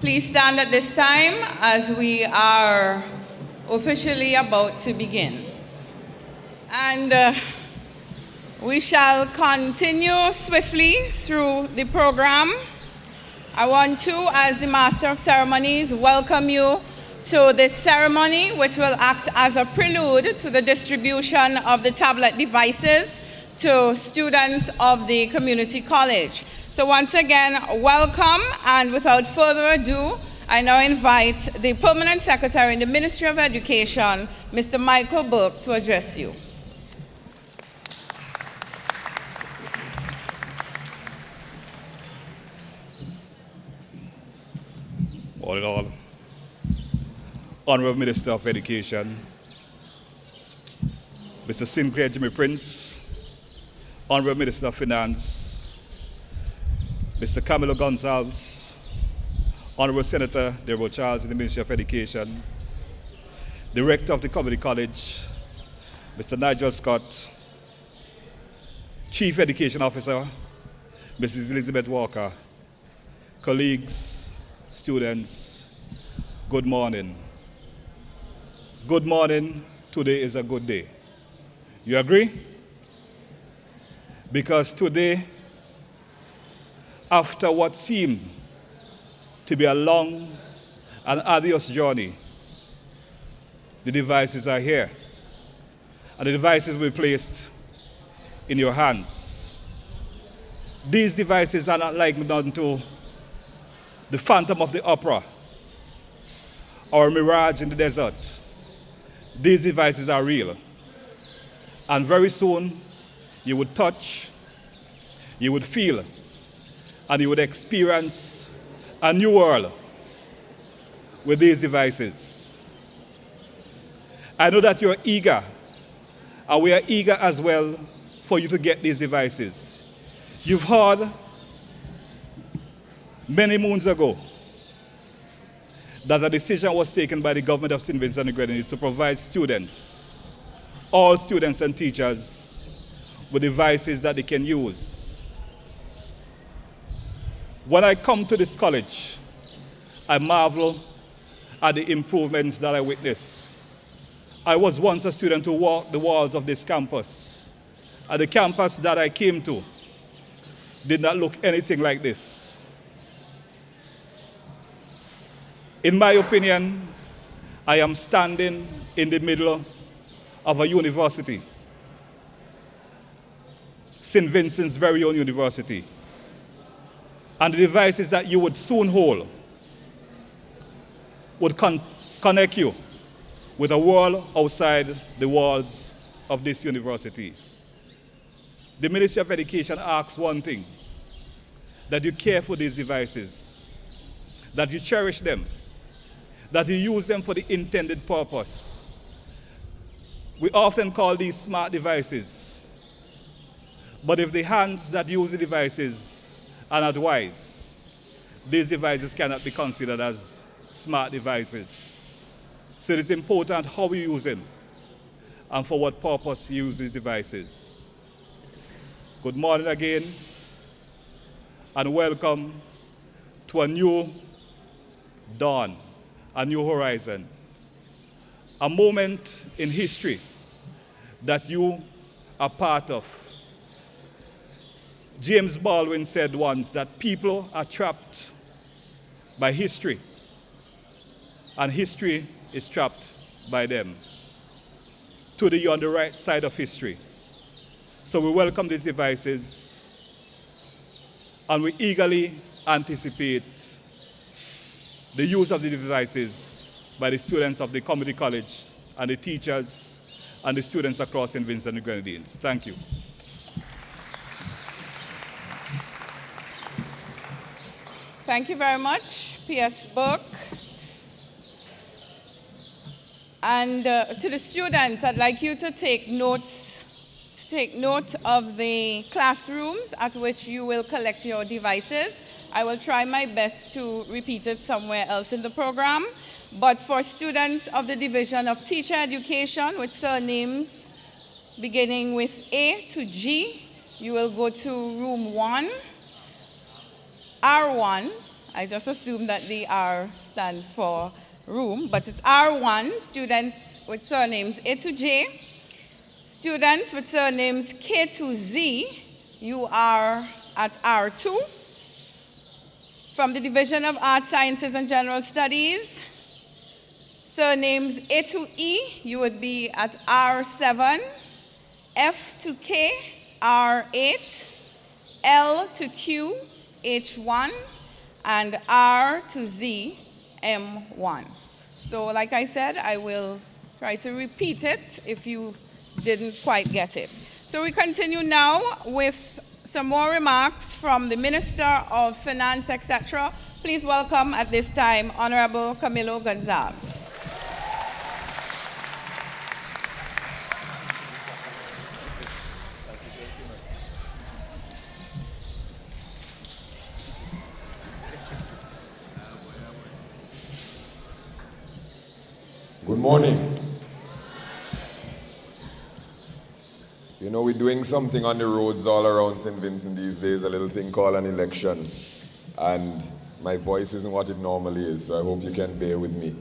Please stand at this time as we are officially about to begin. And we shall continue swiftly through the program. I want to, as the Master of Ceremonies, welcome you to this ceremony, which will act as a prelude to the distribution of the tablet devices to students of the community college. So once again, welcome, and without further ado, I now invite the Permanent Secretary in the Ministry of Education, Mr. Michael Burke, to address you. All in all, Honorable Minister of Education, Mr. Sinclair Jimmy Prince, Honorable Minister of Finance, Mr. Camilo Gonzalez, Honorable Senator Deborah Charles in the Ministry of Education, Director of the Community College, Mr. Nigel Scott, Chief Education Officer, Mrs. Elizabeth Walker, colleagues, students, good morning. Good morning, today is a good day. You agree? Because today, after what seemed to be a long and arduous journey, the devices are here. And the devices will be placed in your hands. These devices are not likened unto the Phantom of the Opera or a mirage in the desert. These devices are real. And very soon, you would touch, you would feel, and you would experience a new world with these devices. I know that you're eager, and we are eager as well for you to get these devices. You've heard many moons ago that a decision was taken by the government of St. Vincent and Grenadines to provide students, all students and teachers, with devices that they can use. When I come to this college, I marvel at the improvements that I witness. I was once a student who walked the walls of this campus. And the campus that I came to did not look anything like this. In my opinion, I am standing in the middle of a university, St. Vincent's very own university. And the devices that you would soon hold would connect you with a world outside the walls of this university. The Ministry of Education asks one thing, that you care for these devices, that you cherish them, that you use them for the intended purpose. We often call these smart devices, but if the hands that use the devices are not wise, these devices cannot be considered as smart devices. So it is important how we use them and for what purpose you use these devices. Good morning again, and welcome to a new dawn, a new horizon, a moment in history that you are part of. James Baldwin said once that people are trapped by history, and history is trapped by them. Today you're on the right side of history. So we welcome these devices, and we eagerly anticipate the use of the devices by the students of the community college and the teachers and the students across St. Vincent and Grenadines. Thank you. Thank you very much, P.S. Burke. And to the students, I'd like you to take note of the classrooms at which you will collect your devices. I will try my best to repeat it somewhere else in the program. But for students of the Division of Teacher Education with surnames beginning with A to G, you will go to room 1, R1, I just assume that the R stands for room, but it's R1, students with surnames A to J. Students with surnames K to Z, you are at R2. From the Division of Arts, Sciences, and General Studies, surnames A to E, you would be at R7, F to K, R8, L to Q, H1, and R to Z, M1. So like I said, I will try to repeat it if you didn't quite get it. So we continue now with some more remarks from the Minister of Finance, etc. Please welcome at this time Honorable Camilo Gonzalez. Good morning. You know, we're doing something on the roads all around St. Vincent these days, a little thing called an election. And my voice isn't what it normally is, so I hope you can bear with me.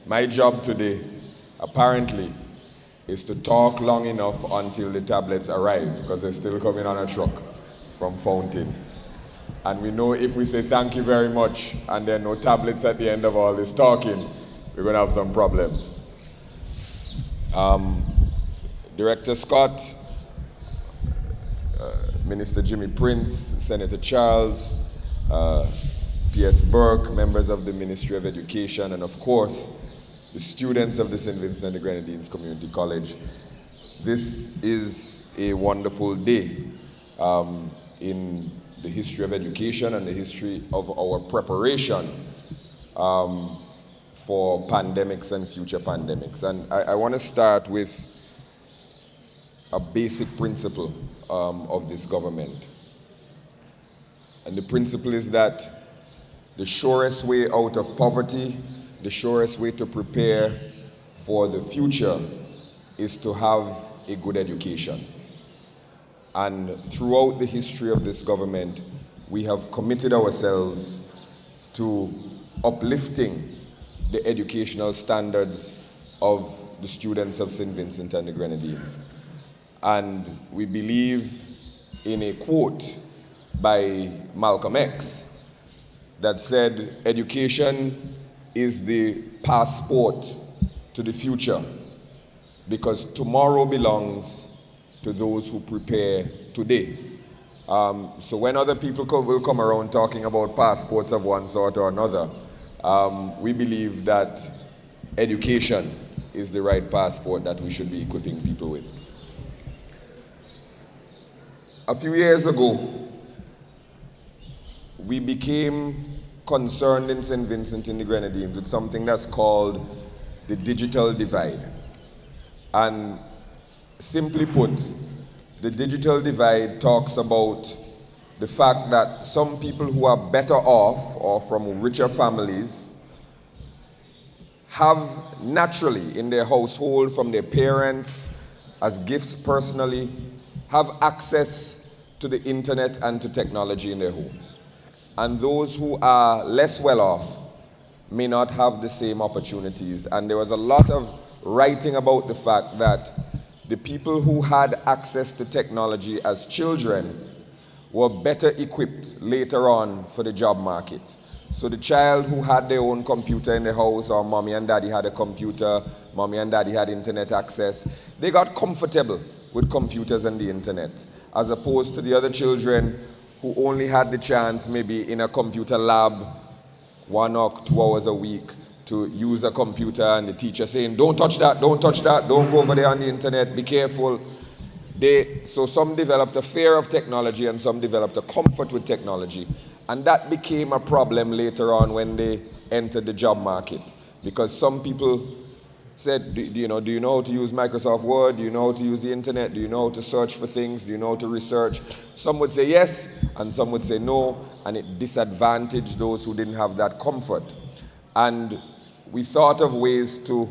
My job today, apparently, is to talk long enough until the tablets arrive, because they're still coming on a truck from Fountain. And we know if we say thank you very much and there are no tablets at the end of all this talking, we're going to have some problems. Director Scott, Minister Jimmy Prince, Senator Charles, P.S. Burke, members of the Ministry of Education, and of course, the students of the St. Vincent and the Grenadines Community College. This is a wonderful day in the history of education and the history of our preparation for pandemics and future pandemics. And I want to start with a basic principle of this government. And the principle is that the surest way out of poverty, the surest way to prepare for the future is to have a good education. And throughout the history of this government, we have committed ourselves to uplifting the educational standards of the students of St. Vincent and the Grenadines. And we believe in a quote by Malcolm X that said, education is the passport to the future, because tomorrow belongs to those who prepare today. So when other people will come around talking about passports of one sort or another, we believe that education is the right passport that we should be equipping people with. A few years ago, we became concerned in St. Vincent in the Grenadines with something that's called the digital divide. And simply put, the digital divide talks about the fact that some people who are better off or from richer families have naturally in their household from their parents as gifts personally, have access to the internet and to technology in their homes. And those who are less well off may not have the same opportunities. And there was a lot of writing about the fact that the people who had access to technology as children were better equipped later on for the job market. So the child who had their own computer in the house, or mommy and daddy had a computer, mommy and daddy had internet access, they got comfortable with computers and the internet, as opposed to the other children who only had the chance maybe in a computer lab 1 or 2 hours a week to use a computer, and the teacher saying, don't touch that, don't go over there on the internet, be careful. So some developed a fear of technology and some developed a comfort with technology. And that became a problem later on when they entered the job market. Because some people said, do you know how to use Microsoft Word? Do you know how to use the internet? Do you know how to search for things? Do you know how to research? Some would say yes, and some would say no, and it disadvantaged those who didn't have that comfort. And we thought of ways to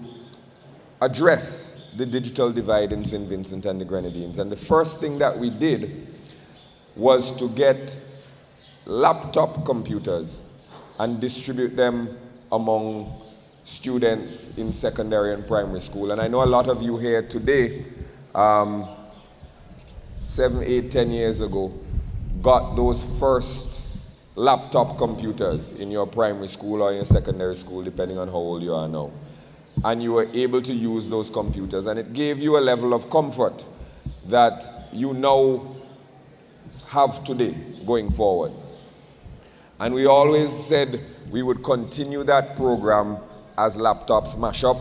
address the digital divide in St. Vincent and the Grenadines. And the first thing that we did was to get laptop computers and distribute them among students in secondary and primary school. And I know a lot of you here today, 7, 8, 10 years ago, got those first laptop computers in your primary school or your secondary school, depending on how old you are now. And you were able to use those computers, and it gave you a level of comfort that you now have today going forward. And we always said we would continue that program as laptops mash up,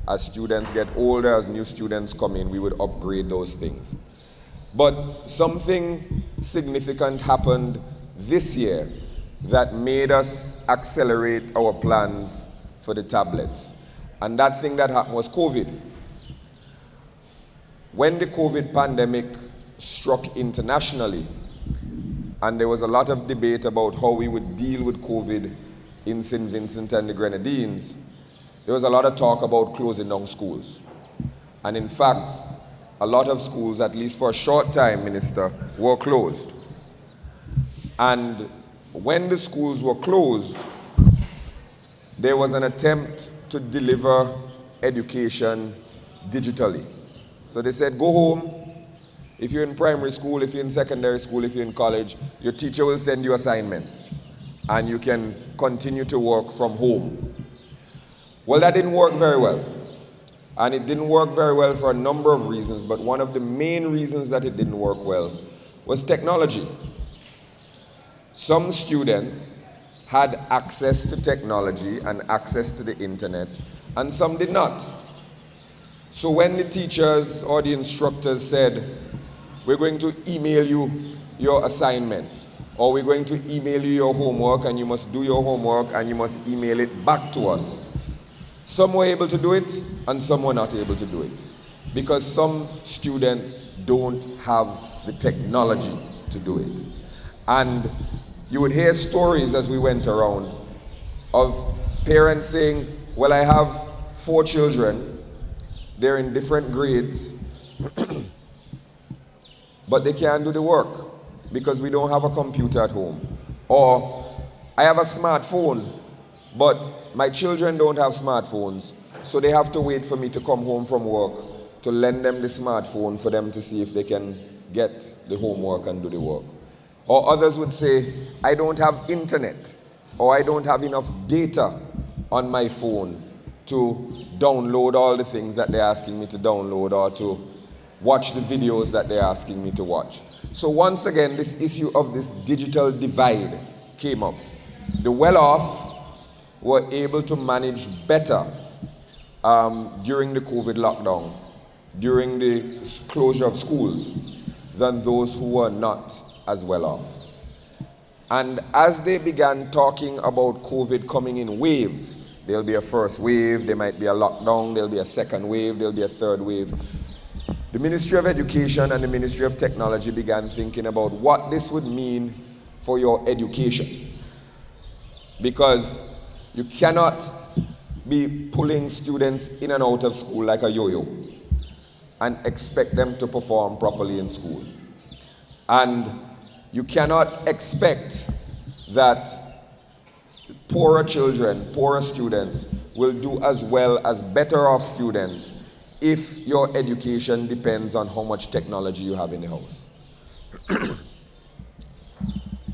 as students get older, as new students come in, we would upgrade those things. But something significant happened this year that made us accelerate our plans for the tablets. And that thing that happened was COVID. When the COVID pandemic struck internationally, and there was a lot of debate about how we would deal with COVID in St. Vincent and the Grenadines, there was a lot of talk about closing down schools. And in fact, a lot of schools, at least for a short time, Minister, were closed. And when the schools were closed, there was an attempt to deliver education digitally. So they said, go home. If you're in primary school, if you're in secondary school, if you're in college, your teacher will send you assignments and you can continue to work from home. Well, that didn't work very well. And it didn't work very well for a number of reasons, but one of the main reasons that it didn't work well was technology. Some students had access to technology and access to the internet, and some did not. So when the teachers or the instructors said, we're going to email you your assignment, or we're going to email you your homework, and you must do your homework, and you must email it back to us. Some were able to do it, and some were not able to do it, because some students don't have the technology to do it. And you would hear stories as we went around of parents saying, well, I have 4 children, they're in different grades, but they can't do the work because we don't have a computer at home. Or, I have a smartphone, but my children don't have smartphones, so they have to wait for me to come home from work to lend them the smartphone for them to see if they can get the homework and do the work. Or others would say, I don't have internet, or I don't have enough data on my phone to download all the things that they're asking me to download, or to watch the videos that they're asking me to watch. So once again, this issue of this digital divide came up. The well-off were able to manage better during the COVID lockdown, during the closure of schools, than those who were not as well off. And as they began talking about COVID coming in waves, there'll be a first wave, there might be a lockdown, there'll be a second wave, there'll be a third wave. The Ministry of Education and the Ministry of Technology began thinking about what this would mean for your education. Because you cannot be pulling students in and out of school like a yo-yo and expect them to perform properly in school. And you cannot expect that poorer children, poorer students will do as well as better off students if your education depends on how much technology you have in the house.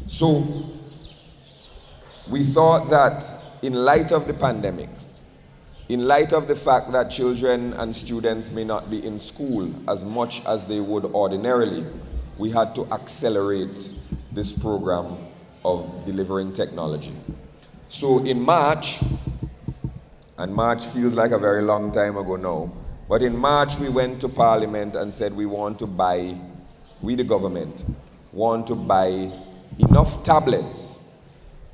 So we thought that in light of the pandemic, in light of the fact that children and students may not be in school as much as they would ordinarily, we had to accelerate this program of delivering technology. So in March, and March feels like a very long time ago now, but in March we went to Parliament and said we the government, want to buy enough tablets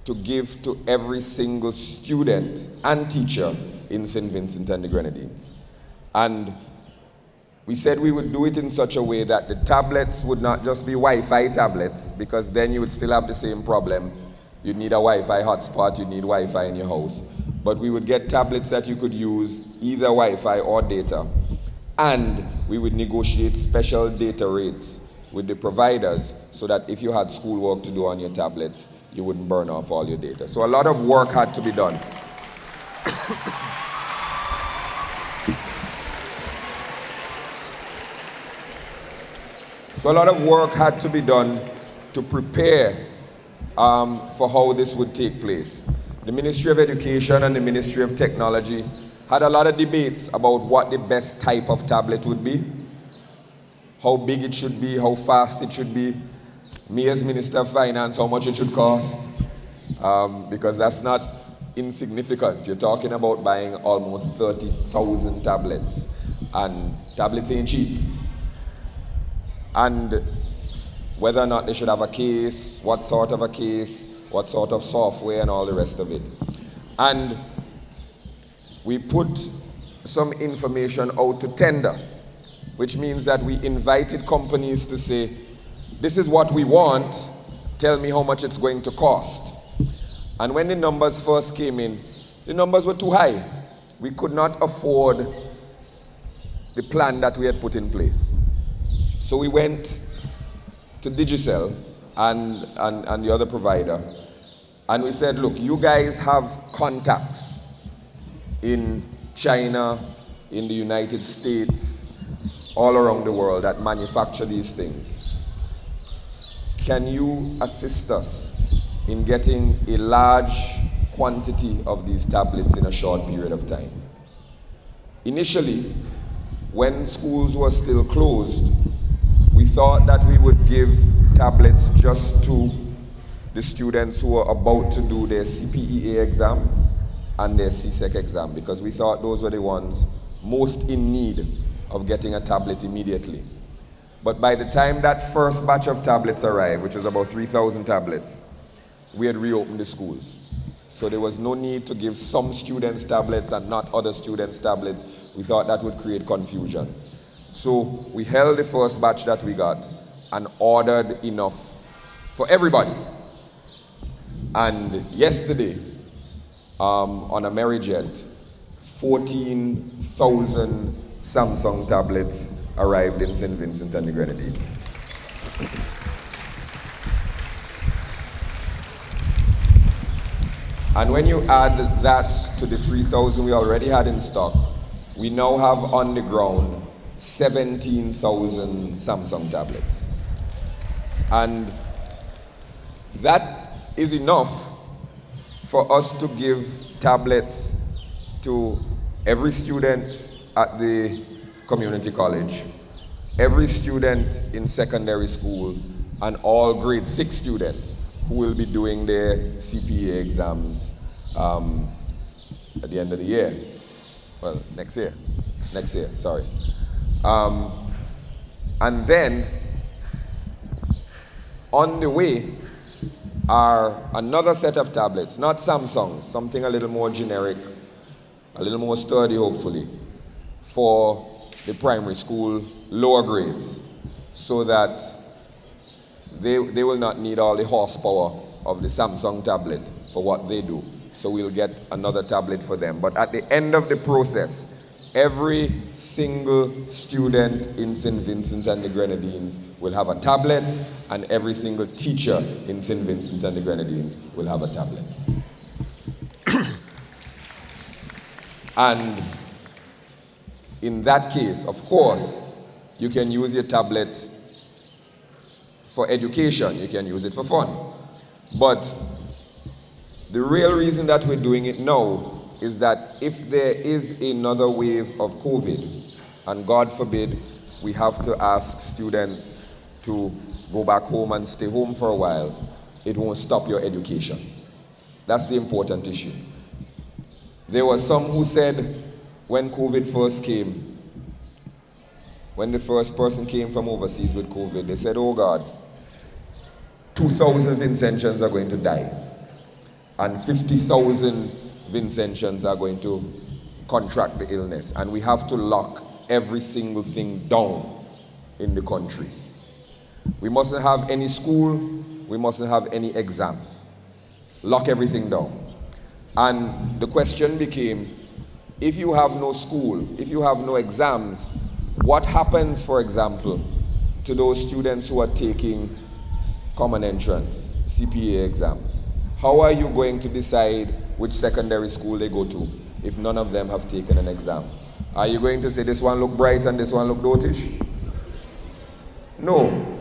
to give to every single student and teacher in St. Vincent and the Grenadines. And we said we would do it in such a way that the tablets would not just be Wi-Fi tablets, because then you would still have the same problem. You'd need a Wi-Fi hotspot, you'd need Wi-Fi in your house. But we would get tablets that you could use either Wi-Fi or data. And we would negotiate special data rates with the providers so that if you had schoolwork to do on your tablets, you wouldn't burn off all your data. So a lot of work had to be done. So a lot of work had to be done to prepare for how this would take place. The Ministry of Education and the Ministry of Technology had a lot of debates about what the best type of tablet would be, how big it should be, how fast it should be. Me as Minister of Finance, how much it should cost, because that's not insignificant. You're talking about buying almost 30,000 tablets, and tablets ain't cheap. And whether or not they should have a case, what sort of a case, what sort of software, and all the rest of it. And we put some information out to tender, which means that we invited companies to say, this is what we want, tell me how much it's going to cost. And when the numbers first came in, the numbers were too high. We could not afford the plan that we had put in place. So we went to Digicel and the other provider, and we said, look, you guys have contacts in China, in the United States, all around the world that manufacture these things. Can you assist us in getting a large quantity of these tablets in a short period of time? Initially, when schools were still closed, we thought that we would give tablets just to the students who were about to do their CPEA exam and their CSEC exam, because we thought those were the ones most in need of getting a tablet immediately. But by the time that first batch of tablets arrived, which was about 3,000 tablets, we had reopened the schools. So there was no need to give some students tablets and not other students tablets. We thought that would create confusion. So we held the first batch that we got and ordered enough for everybody. And yesterday, on a Merryjet, 14,000 Samsung tablets arrived in St. Vincent and the Grenadines. And when you add that to the 3,000 we already had in stock, we now have on the ground 17,000 Samsung tablets. And that is enough for us to give tablets to every student at the community college, every student in secondary school, and all grade 6 students who will be doing their CPA exams at the end of the year. Well, next year, sorry. And then, on the way are another set of tablets, not Samsung, something a little more generic, a little more sturdy, hopefully, for the primary school lower grades, so that they will not need all the horsepower of the Samsung tablet for what they do. So we'll get another tablet for them. But at the end of the process, every single student in St. Vincent and the Grenadines will have a tablet, and every single teacher in St. Vincent and the Grenadines will have a tablet. And in that case, of course, you can use your tablet for education, you can use it for fun. But the real reason that we're doing it now is that if there is another wave of COVID, and God forbid, we have to ask students to go back home and stay home for a while, it won't stop your education. That's the important issue. There were some who said when COVID first came, when the first person came from overseas with COVID, they said, oh God, 2,000 Vincentians are going to die, and 50,000 Vincentians are going to contract the illness, and we have to lock every single thing down in the country. We mustn't have any school, we mustn't have any exams. Lock everything down. And the question became, if you have no school, if you have no exams, what happens, for example, to those students who are taking common entrance, CPA exam. How are you going to decide which secondary school they go to if none of them have taken an exam? Are you going to say this one look bright and this one look dotish? No.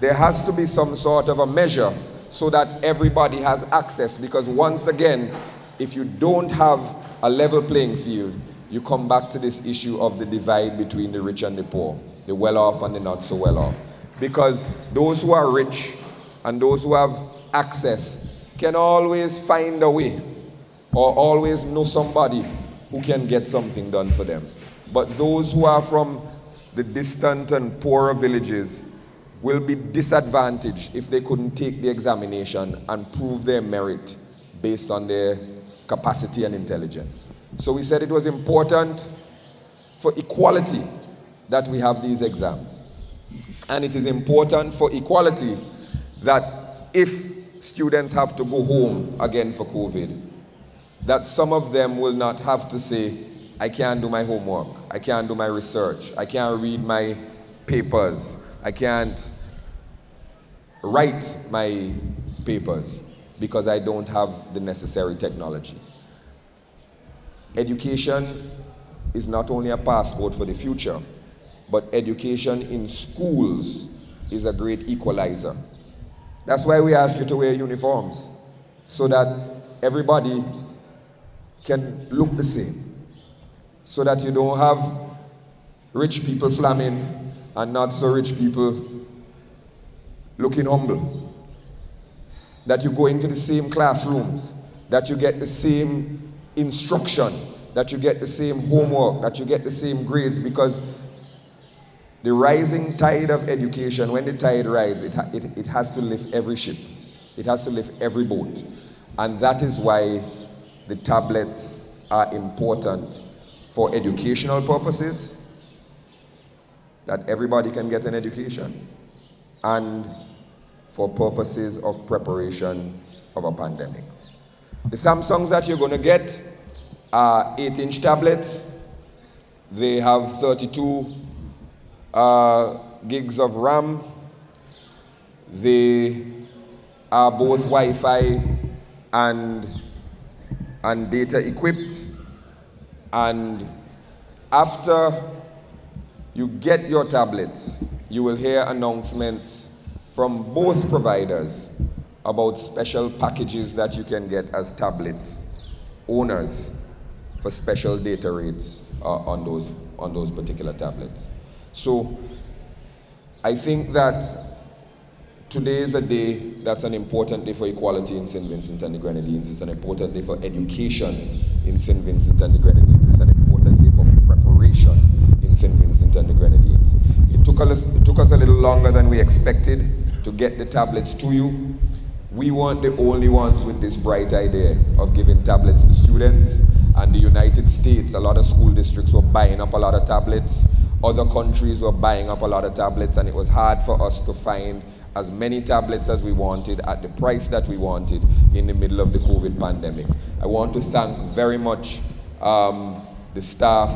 There has to be some sort of a measure so that everybody has access, because once again, if you don't have a level playing field, you come back to this issue of the divide between the rich and the poor, the well-off and the not so well-off. Because those who are rich and those who have access can always find a way or always know somebody who can get something done for them. But those who are from the distant and poorer villages will be disadvantaged if they couldn't take the examination and prove their merit based on their capacity and intelligence. So we said it was important for equality that we have these exams. And it is important for equality that if students have to go home again for COVID, that some of them will not have to say, I can't do my homework, I can't do my research, I can't read my papers, I can't write my papers because I don't have the necessary technology. Education is not only a passport for the future, but education in schools is a great equalizer. That's why we ask you to wear uniforms, so that everybody can look the same, so that you don't have rich people slamming and not so rich people looking humble. That you go into the same classrooms, that you get the same instruction, that you get the same homework, that you get the same grades, because the rising tide of education, when the tide rises, it has to lift every ship. It has to lift every boat. And that is why the tablets are important for educational purposes, that everybody can get an education, and for purposes of preparation of a pandemic. The Samsungs that you're going to get are 8-inch tablets. They have 32 gigs of RAM. They are both Wi-Fi and data equipped. And after you get your tablets, you will hear announcements from both providers about special packages that you can get as tablet owners for special data rates on those particular tablets. So I think that today is a day that's an important day for equality in St. Vincent and the Grenadines. It's an important day for education in St. Vincent and the Grenadines. It's an important day for preparation in St. Vincent and the Grenadines. It took us a little longer than we expected to get the tablets to you. We weren't the only ones with this bright idea of giving tablets to students. And the United States, a lot of school districts were buying up a lot of tablets. Other countries were buying up a lot of tablets, and it was hard for us to find as many tablets as we wanted at the price that we wanted in the middle of the COVID pandemic. I want to thank very much the staff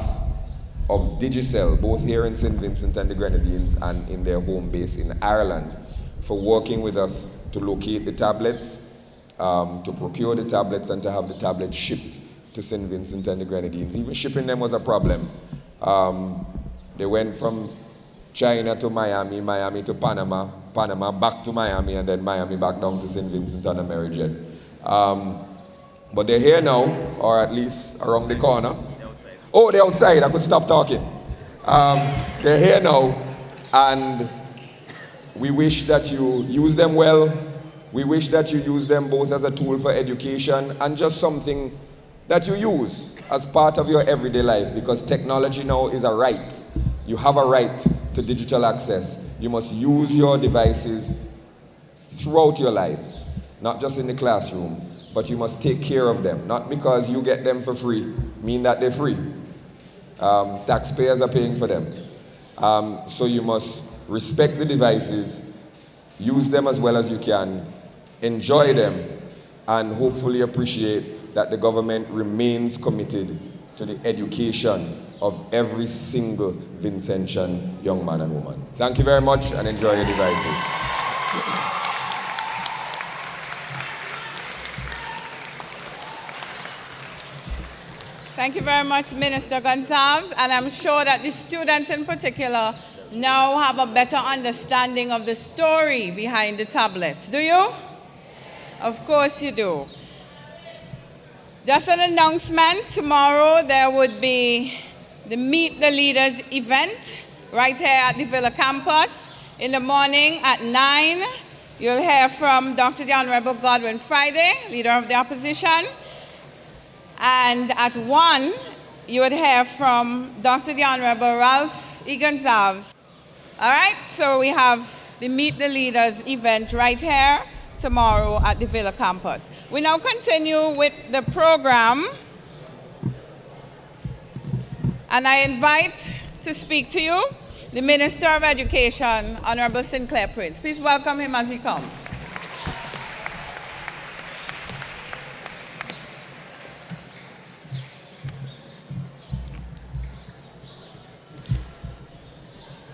of Digicel, both here in St. Vincent and the Grenadines and in their home base in Ireland, for working with us to locate the tablets, to procure the tablets, and to have the tablets shipped to St. Vincent and the Grenadines. Even shipping them was a problem. They went from China to Miami, Miami to Panama, Panama back to Miami, and then Miami back down to St. Vincent on a Amerijet. But they're here now, or at least around the corner. Oh, they're outside. I could stop talking. They're here now, and we wish that you use them well. We wish that you use them both as a tool for education and just something that you use as part of your everyday life, because technology now is a right. You have a right to digital access. You must use your devices throughout your lives, not just in the classroom, but you must take care of them. Not because you get them for free, mean that they're free. Taxpayers are paying for them. So you must respect the devices, use them as well as you can, enjoy them, and hopefully appreciate that the government remains committed to the education of every single Vincentian young man and woman. Thank you very much, and enjoy your devices. Thank you very much, Minister Gonsalves, and I'm sure that the students in particular now have a better understanding of the story behind the tablets. Do you? Of course you do. Just an announcement, tomorrow there would be the Meet the Leaders event right here at the Villa campus. In the morning at 9, you'll hear from Dr. the Honorable Godwin Friday, Leader of the Opposition. And at 1, you would hear from Dr. the Honorable Ralph E. Gonsalves. All right, so we have the Meet the Leaders event right here tomorrow at the Villa campus. We now continue with the program. And I invite to speak to you the Minister of Education, Honorable Sinclair Prince. Please welcome him as he comes.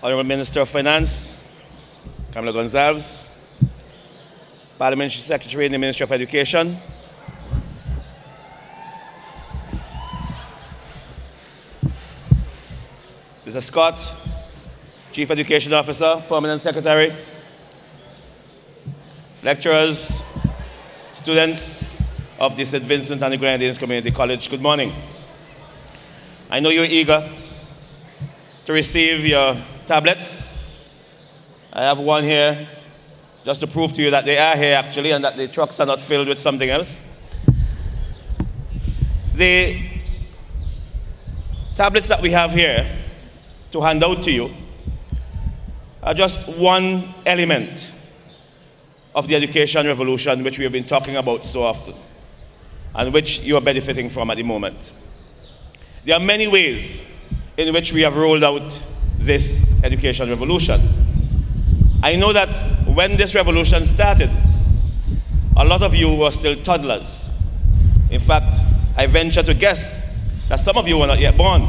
Honorable Minister of Finance, Kamala Gonsalves, Parliamentary Secretary in the Ministry of Education, Mr. Scott, Chief Education Officer, Permanent Secretary, lecturers, students of the St. Vincent and the Grenadines Community College, good morning. I know you're eager to receive your tablets. I have one here just to prove to you that they are here actually and that the trucks are not filled with something else. The tablets that we have here to hand out to you are just one element of the education revolution which we have been talking about so often and which you are benefiting from at the moment. There are many ways in which we have rolled out this education revolution. I know that when this revolution started, a lot of you were still toddlers. In fact, I venture to guess that some of you were not yet born.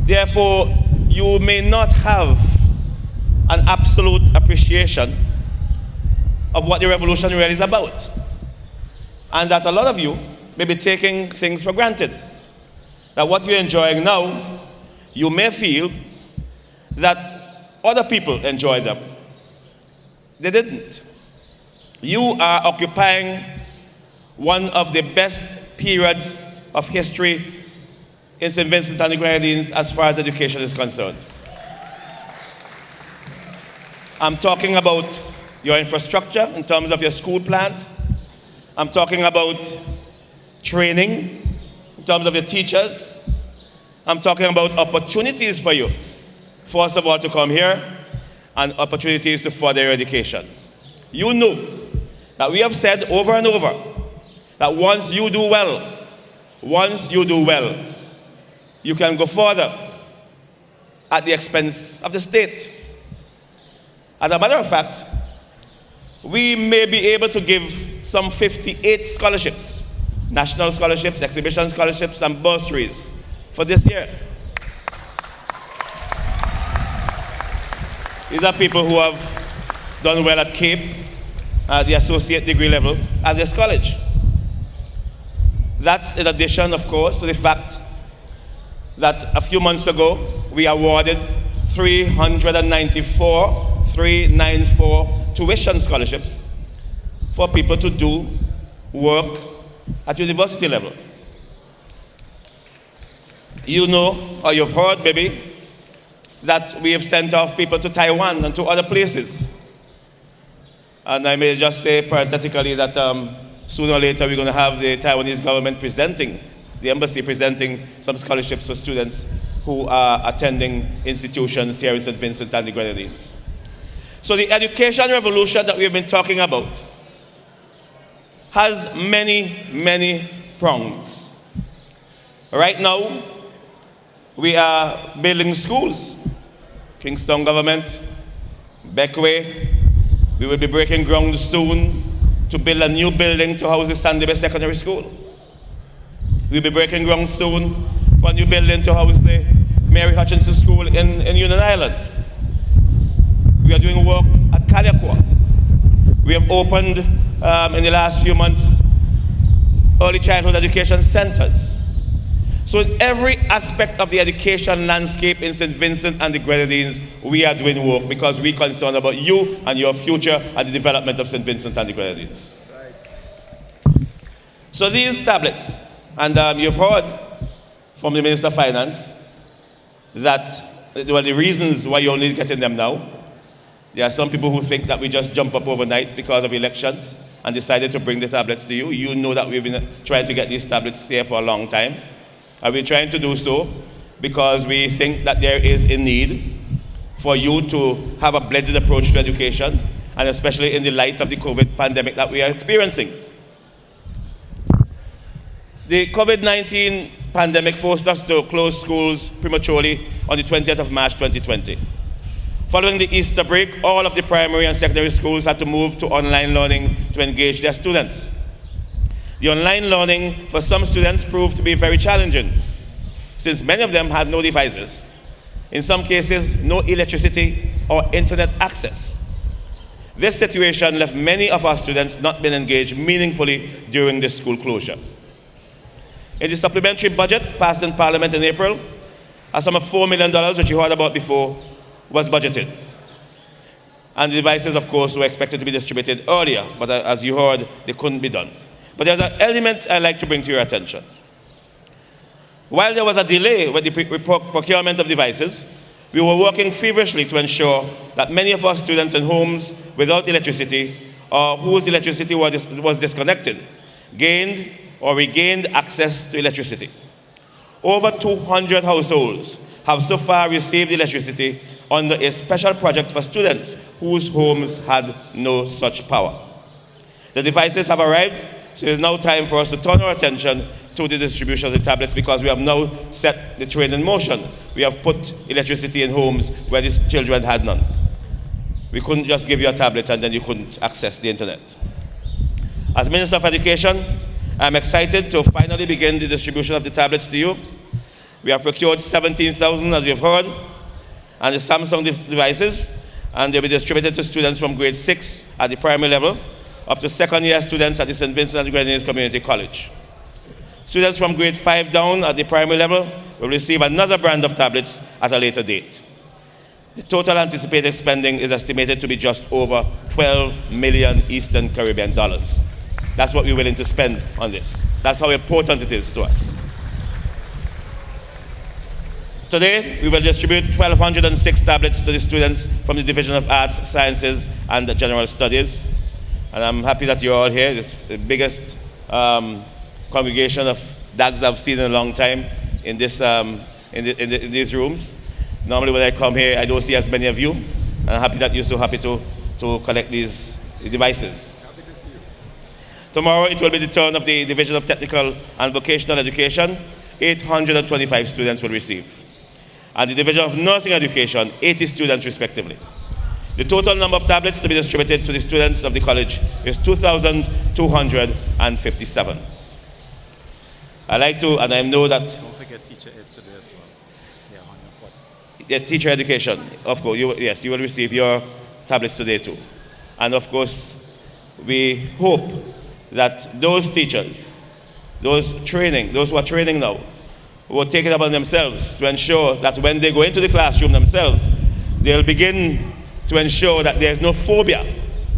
Therefore, you may not have an absolute appreciation of what the revolution really is about. And that a lot of you may be taking things for granted. That what you're enjoying now, you may feel that other people enjoy them. They didn't. You are occupying one of the best periods of history in St. Vincent and the Grenadines as far as education is concerned. I'm talking about your infrastructure in terms of your school plant. I'm talking about training in terms of your teachers. I'm talking about opportunities for you. First of all, to come here and opportunities to further your education. You know that we have said over and over that once you do well, you can go further at the expense of the state. As a matter of fact, we may be able to give some 58 scholarships, national scholarships, exhibition scholarships, and bursaries for this year. These are people who have done well at CAPE, at the associate degree level, at this college. That's in addition, of course, to the fact that a few months ago, we awarded 394 tuition scholarships for people to do work at university level. You know, or you've heard maybe, that we have sent off people to Taiwan and to other places. And I may just say parenthetically that sooner or later we're going to have the Taiwanese government presenting, the embassy presenting some scholarships for students who are attending institutions here in St. Vincent and the Grenadines. So the education revolution that we've been talking about has many, many prongs. Right now, we are building schools. Kingston government, Beckway. We will be breaking ground soon to build a new building to house the Sandy Bay Secondary School. We'll be breaking ground soon for a new building to house the Mary Hutchinson School in Union Island. We are doing work at Kaliakwa. We have opened, in the last few months, early childhood education centers. So in every aspect of the education landscape in St. Vincent and the Grenadines, we are doing work because we're concerned about you and your future and the development of St. Vincent and the Grenadines. Right. So these tablets, and you've heard from the Minister of Finance that the reasons why you're only getting them now. There are some people who think that we just jump up overnight because of elections and decided to bring the tablets to you. You know that we've been trying to get these tablets here for a long time. And we're trying to do so because we think that there is a need for you to have a blended approach to education, and especially in the light of the COVID pandemic that we are experiencing. The COVID-19 pandemic forced us to close schools prematurely on the 20th of March 2020. Following the Easter break, all of the primary and secondary schools had to move to online learning to engage their students. The online learning for some students proved to be very challenging, since many of them had no devices. In some cases, no electricity or internet access. This situation left many of our students not being engaged meaningfully during the school closure. In the supplementary budget passed in Parliament in April, a sum of $4 million, which you heard about before, was budgeted. And the devices, of course, were expected to be distributed earlier, but as you heard, they couldn't be done. But there's an element I'd like to bring to your attention. While there was a delay with the procurement of devices, we were working feverishly to ensure that many of our students in homes without electricity or whose electricity was disconnected gained or regained access to electricity. Over 200 households have so far received electricity under a special project for students whose homes had no such power. The devices have arrived, so it is now time for us to turn our attention to the distribution of the tablets, because we have now set the train in motion. We have put electricity in homes where these children had none. We couldn't just give you a tablet and then you couldn't access the internet. As Minister of Education, I'm excited to finally begin the distribution of the tablets to you. We have procured 17,000, as you've heard, and the Samsung devices, and they'll be distributed to students from grade 6 at the primary level, up to second-year students at the St. Vincent and Grenadines Community College. Students from grade 5 down at the primary level will receive another brand of tablets at a later date. The total anticipated spending is estimated to be just over 12 million Eastern Caribbean dollars. That's what we're willing to spend on this. That's how important it is to us. Today, we will distribute 1,206 tablets to the students from the Division of Arts, Sciences, and General Studies. And I'm happy that you're all here. It's the biggest congregation of DAGs I've seen in a long time in these rooms. Normally when I come here, I don't see as many of you. And I'm happy that you're so happy to collect these devices. Tomorrow, it will be the turn of the Division of Technical and Vocational Education. 825 students will receive. And the Division of Nursing Education, 80 students respectively. The total number of tablets to be distributed to the students of the college is 2,257. I like to, and I know that... Don't forget teacher ed today as well. Yeah, on your pot. Yeah, teacher education, of course. Yes, you will receive your tablets today too. And of course, we hope that those teachers, those who are training now, will take it upon themselves to ensure that when they go into the classroom themselves, they'll begin to ensure that there's no phobia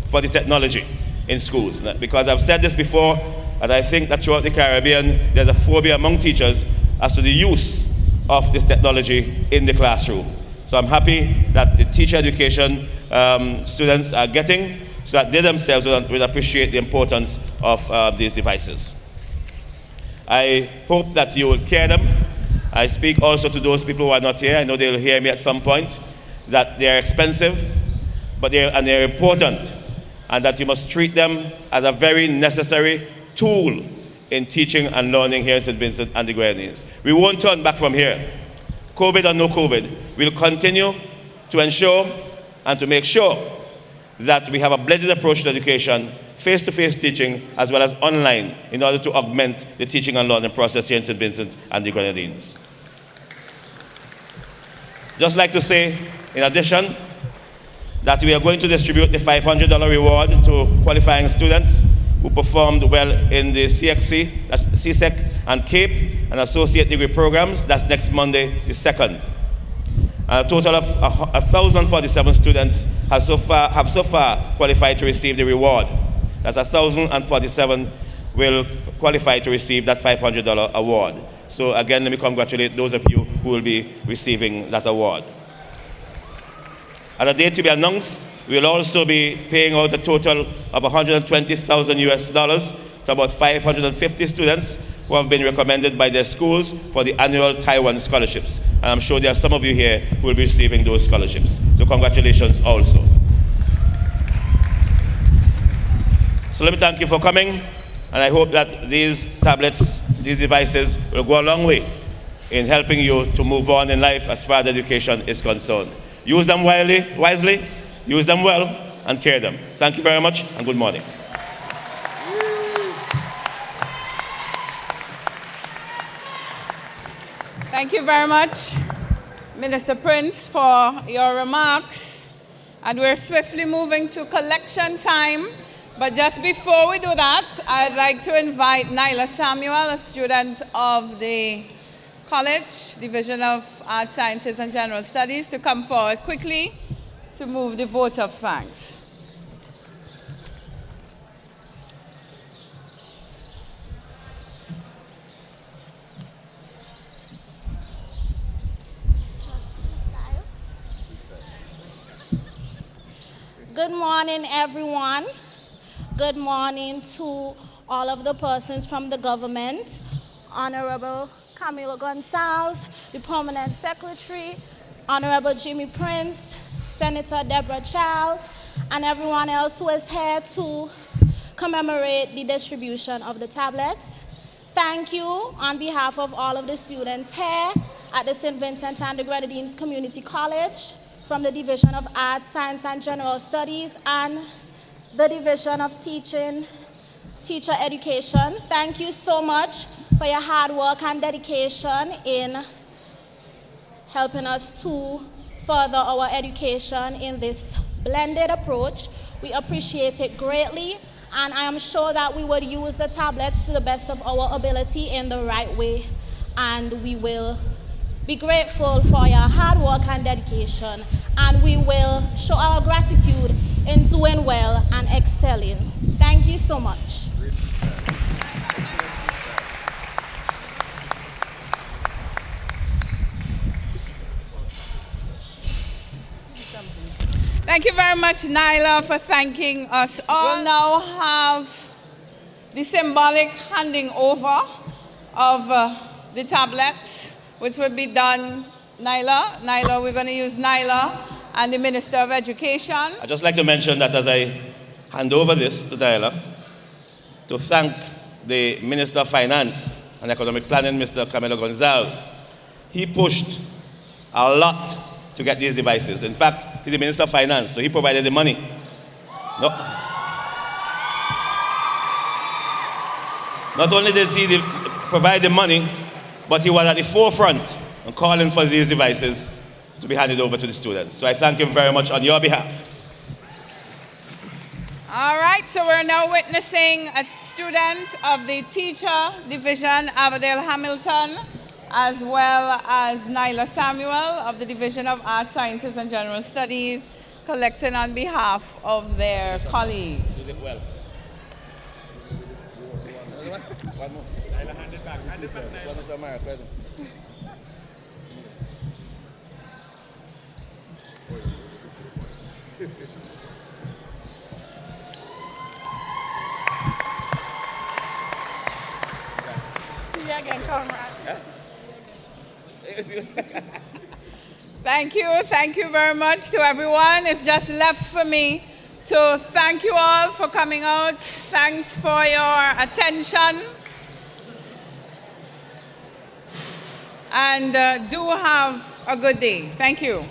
for the technology in schools. Because I've said this before, and I think that throughout the Caribbean, there's a phobia among teachers as to the use of this technology in the classroom. So I'm happy that the teacher education students are getting, so that they themselves will appreciate the importance of these devices. I hope that you will care them. I speak also to those people who are not here. I know they'll hear me at some point, that they're expensive, but they're important, and that you must treat them as a very necessary tool in teaching and learning here in St. Vincent and the Grenadines. We won't turn back from here. COVID or no COVID, we'll continue to ensure and to make sure that we have a blended approach to education, face-to-face teaching, as well as online, in order to augment the teaching and learning process here in St. Vincent and the Grenadines. Just like to say, in addition, that we are going to distribute the $500 reward to qualifying students who performed well in the CSEC and CAPE and associate degree programs. That's next Monday, the 2nd. A total of 1,047 students have so far qualified to receive the reward. That's 1,047 will qualify to receive that $500 award. So again, let me congratulate those of you who will be receiving that award. At a date to be announced, we will also be paying out a total of $120,000 to about 550 students who have been recommended by their schools for the annual Taiwan scholarships. And I'm sure there are some of you here who will be receiving those scholarships. So congratulations also. So let me thank you for coming, and I hope that these tablets, these devices will go a long way in helping you to move on in life as far as education is concerned. Use them wisely, use them well, and carry them. Thank you very much, and good morning. Thank you very much, Minister Prince, for your remarks. And we're swiftly moving to collection time. But just before we do that, I'd like to invite Nyla Samuel, a student of the College, Division of Arts, Sciences, and General Studies, to come forward quickly to move the vote of thanks. Good morning, everyone. Good morning to all of the persons from the government, Honorable Camilo Gonzalez, the Permanent Secretary, Honorable Jimmy Prince, Senator Deborah Charles, and everyone else who is here to commemorate the distribution of the tablets. Thank you on behalf of all of the students here at the St. Vincent and the Grenadines Community College, from the Division of Arts, Science, and General Studies, and the Division of Teacher Education. Thank you so much for your hard work and dedication in helping us to further our education in this blended approach. We appreciate it greatly, and I am sure that we would use the tablets to the best of our ability in the right way, and we will be grateful for your hard work and dedication, and we will show our gratitude in doing well and excelling. Thank you so much. Thank you very much, Nyla, for thanking us all. We'll now have the symbolic handing over of the tablets, which will be done. Nyla, we're going to use Nyla and the Minister of Education. I'd just like to mention that as I hand over this to Nyla, to thank the Minister of Finance and Economic Planning, Mr. Camilo Gonzalez. He pushed a lot to get these devices. In fact, he's the Minister of Finance, so he provided the money. Not only did he provide the money, but he was at the forefront and calling for these devices to be handed over to the students. So I thank him very much on your behalf. All right, so we're now witnessing a student of the Teacher Division, Averdale Hamilton, as well as Nyla Samuel of the Division of Arts, Sciences, and General Studies, collecting on behalf of their colleagues. Did it well. One more. Nyla, hand it back. Hand it back, Nyla. See you again, comrade. Thank you very much to everyone. It's just left for me to thank you all for coming out. Thanks for your attention. And do have a good day. Thank you.